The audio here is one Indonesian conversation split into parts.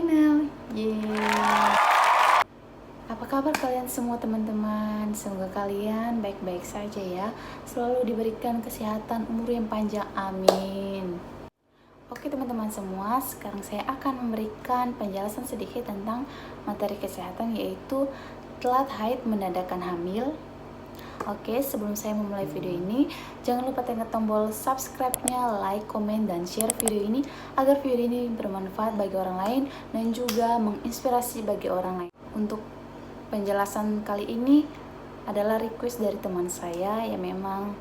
channel. Yeay. Apa kabar kalian semua teman-teman? Semoga kalian baik-baik saja ya. Selalu diberikan kesehatan, umur yang panjang. Amin. Oke teman-teman semua, sekarang saya akan memberikan penjelasan sedikit tentang materi kesehatan, yaitu telat haid menandakan hamil. Oke, sebelum saya memulai video ini, jangan lupa tekan tombol subscribe-nya, like, komen, dan share video ini agar video ini bermanfaat bagi orang lain dan juga menginspirasi bagi orang lain. Untuk penjelasan kali ini adalah request dari teman saya yang memang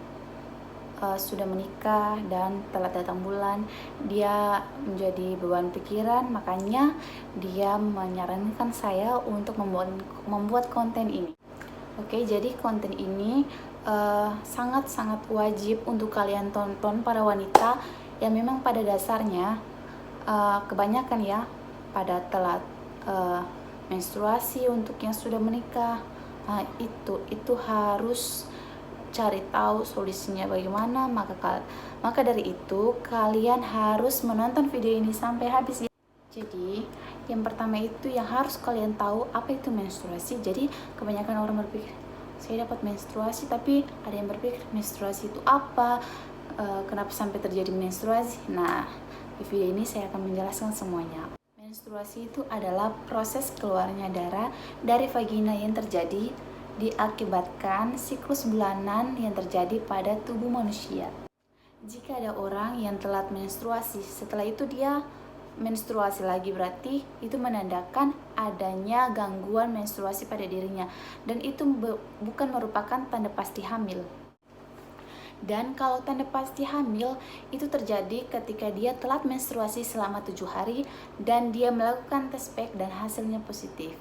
sudah menikah dan telat datang bulan. Dia menjadi beban pikiran, makanya dia menyarankan saya untuk membuat konten ini. Oke, jadi konten ini sangat-sangat wajib untuk kalian tonton para wanita yang memang pada dasarnya kebanyakan ya pada telat menstruasi. Untuk yang sudah menikah, itu harus cari tahu solusinya bagaimana. Maka dari itu kalian harus menonton video ini sampai habis ya. Jadi yang pertama itu yang harus kalian tahu apa itu menstruasi. Jadi kebanyakan orang berpikir saya dapat menstruasi, tapi ada yang berpikir menstruasi itu apa, kenapa sampai terjadi menstruasi. Nah, di video ini saya akan menjelaskan semuanya. Menstruasi itu adalah proses keluarnya darah dari vagina yang terjadi diakibatkan siklus bulanan yang terjadi pada tubuh manusia. Jika ada orang yang telat menstruasi, setelah itu dia menstruasi lagi, berarti itu menandakan adanya gangguan menstruasi pada dirinya, dan itu bukan merupakan tanda pasti hamil. Dan kalau tanda pasti hamil itu terjadi ketika dia telat menstruasi selama 7 hari dan dia melakukan tes pack dan hasilnya positif.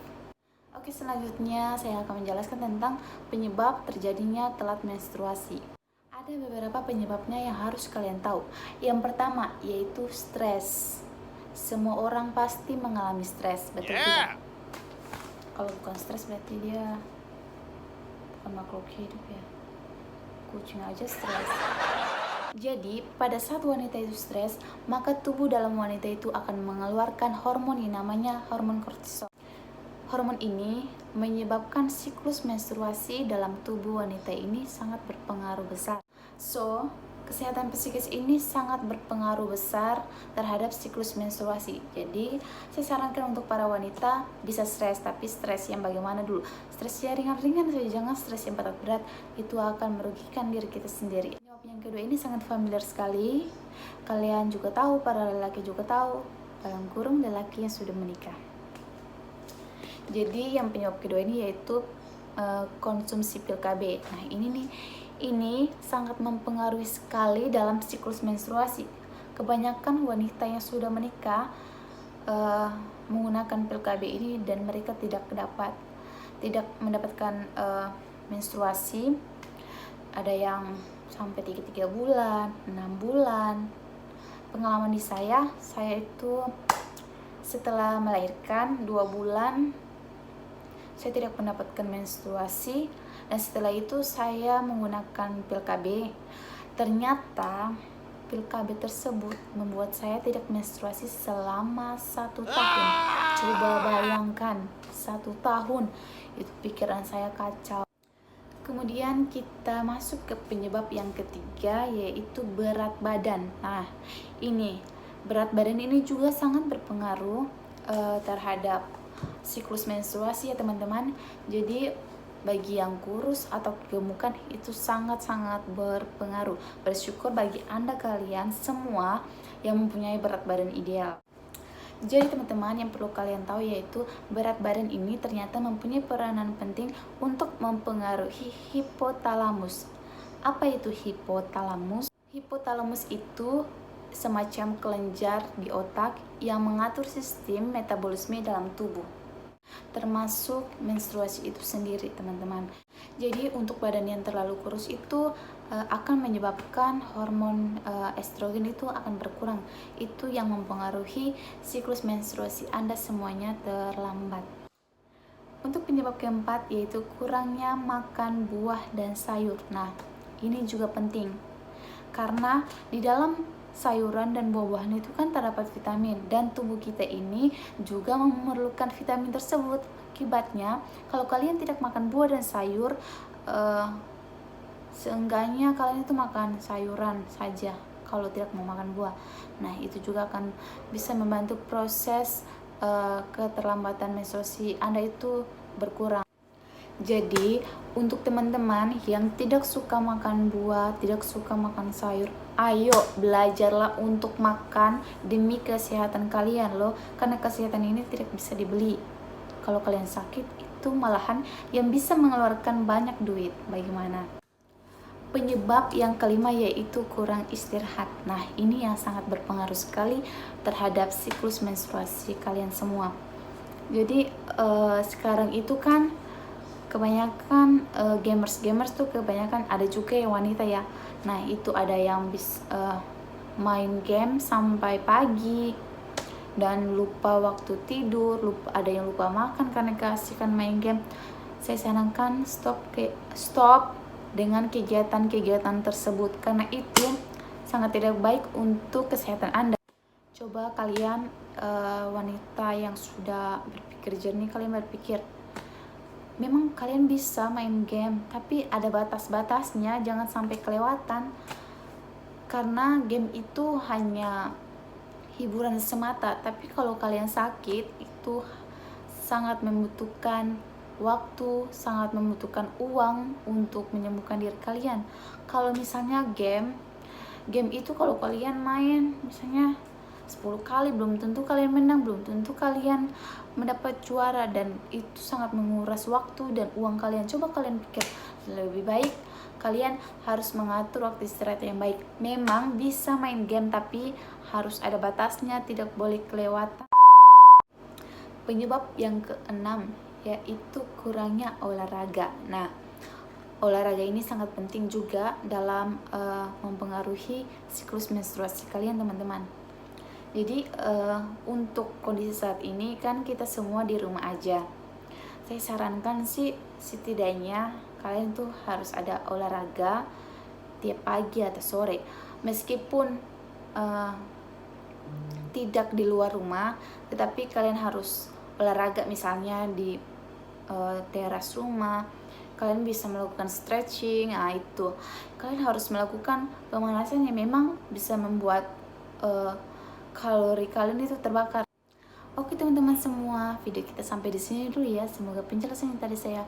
Oke, selanjutnya saya akan menjelaskan tentang penyebab terjadinya telat menstruasi. Ada beberapa penyebabnya yang harus kalian tahu. Yang pertama yaitu stres. Semua orang pasti mengalami stres, betul tidak? Kalau bukan stres berarti dia bukan makhluk hidup ya. Kucing aja stres. Jadi pada saat wanita itu stres, maka tubuh dalam wanita itu akan mengeluarkan hormon yang namanya hormon kortisol. Hormon ini menyebabkan siklus menstruasi dalam tubuh wanita ini sangat berpengaruh besar. So, kesehatan psikis ini sangat berpengaruh besar terhadap siklus menstruasi. Jadi, saya sarankan untuk para wanita bisa stres, tapi stres yang bagaimana dulu? Stres yang ringan-ringan saja, jangan stres yang berat-berat. Itu akan merugikan diri kita sendiri. Yang kedua ini sangat familiar sekali. Kalian juga tahu, para lelaki juga tahu. Dalam kurung lelaki yang sudah menikah. Jadi yang penyebab kedua ini yaitu konsumsi pil KB. Nah ini sangat mempengaruhi sekali dalam siklus menstruasi. Kebanyakan wanita yang sudah menikah menggunakan pil KB ini dan mereka tidak mendapatkan menstruasi. Ada yang sampai 3 bulan, 6 bulan. Pengalaman di saya itu setelah melahirkan 2 bulan saya tidak mendapatkan menstruasi, dan setelah itu saya menggunakan pil KB. Ternyata pil KB tersebut membuat saya tidak menstruasi selama 1 tahun. Coba bayangkan, 1 tahun, itu pikiran saya kacau. Kemudian kita masuk ke penyebab yang ketiga, yaitu berat badan. Nah, ini berat badan ini juga sangat berpengaruh terhadap siklus menstruasi ya teman-teman. Jadi bagi yang kurus atau gemukan itu sangat-sangat berpengaruh. Bersyukur bagi Anda kalian semua yang mempunyai berat badan ideal. Jadi teman-teman, yang perlu kalian tahu yaitu berat badan ini ternyata mempunyai peranan penting untuk mempengaruhi hipotalamus. Apa itu hipotalamus? Hipotalamus itu semacam kelenjar di otak yang mengatur sistem metabolisme dalam tubuh, termasuk menstruasi itu sendiri teman-teman. Jadi untuk badan yang terlalu kurus itu akan menyebabkan hormon estrogen itu akan berkurang. Itu yang mempengaruhi siklus menstruasi Anda semuanya terlambat. Untuk penyebab keempat yaitu kurangnya makan buah dan sayur. Nah, ini juga penting karena di dalam sayuran dan buah-buahan itu kan terdapat vitamin, dan tubuh kita ini juga memerlukan vitamin tersebut. Akibatnya kalau kalian tidak makan buah dan sayur, seenggaknya kalian itu makan sayuran saja kalau tidak mau makan buah. Nah, itu juga akan bisa membantu proses keterlambatan menstruasi Anda itu berkurang. Jadi, untuk teman-teman yang tidak suka makan buah, tidak suka makan sayur, ayo belajarlah untuk makan demi kesehatan kalian loh. Karena kesehatan ini tidak bisa dibeli. Kalau kalian sakit, itu malahan yang bisa mengeluarkan banyak duit. Bagaimana? Penyebab yang kelima yaitu kurang istirahat. Nah, ini yang sangat berpengaruh sekali terhadap siklus menstruasi kalian semua. Jadi, sekarang itu kan kebanyakan gamers tuh kebanyakan, ada juga yang wanita ya. Nah, itu ada yang main game sampai pagi dan lupa waktu tidur, ada yang lupa makan karena keasikan main game. Saya sarankan stop dengan kegiatan-kegiatan tersebut, karena itu sangat tidak baik untuk kesehatan Anda. Coba kalian wanita yang sudah berpikir jernih, kalian berpikir, memang kalian bisa main game, tapi ada batas-batasnya, jangan sampai kelewatan. Karena game itu hanya hiburan semata, tapi kalau kalian sakit itu sangat membutuhkan waktu, sangat membutuhkan uang untuk menyembuhkan diri kalian. Kalau misalnya game itu kalau kalian main misalnya 10 kali, belum tentu kalian menang, belum tentu kalian mendapat juara, dan itu sangat menguras waktu dan uang kalian. Coba kalian pikir, lebih baik kalian harus mengatur waktu istirahat yang baik. Memang bisa main game, tapi harus ada batasnya, tidak boleh kelewatan. Penyebab yang keenam yaitu kurangnya olahraga. Nah, olahraga ini sangat penting juga dalam mempengaruhi siklus menstruasi kalian, teman-teman. Jadi untuk kondisi saat ini kan kita semua di rumah aja. Saya sarankan sih setidaknya kalian tuh harus ada olahraga tiap pagi atau sore. Meskipun tidak di luar rumah, tetapi kalian harus olahraga misalnya di teras rumah. Kalian bisa melakukan stretching. Nah, itu kalian harus melakukan pemanasan yang memang bisa membuat kalori kalian itu terbakar. Oke teman-teman semua, video kita sampai di sini dulu ya. Semoga penjelasan yang tadi saya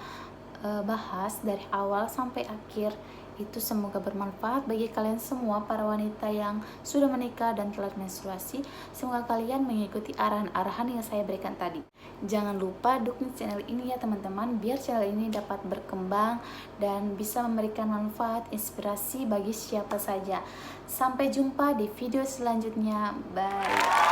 bahas dari awal sampai akhir itu semoga bermanfaat bagi kalian semua para wanita yang sudah menikah dan telat menstruasi. Semoga kalian mengikuti arahan-arahan yang saya berikan tadi. Jangan lupa dukung channel ini ya teman-teman, biar channel ini dapat berkembang dan bisa memberikan manfaat, inspirasi bagi siapa saja. Sampai jumpa di video selanjutnya. Bye.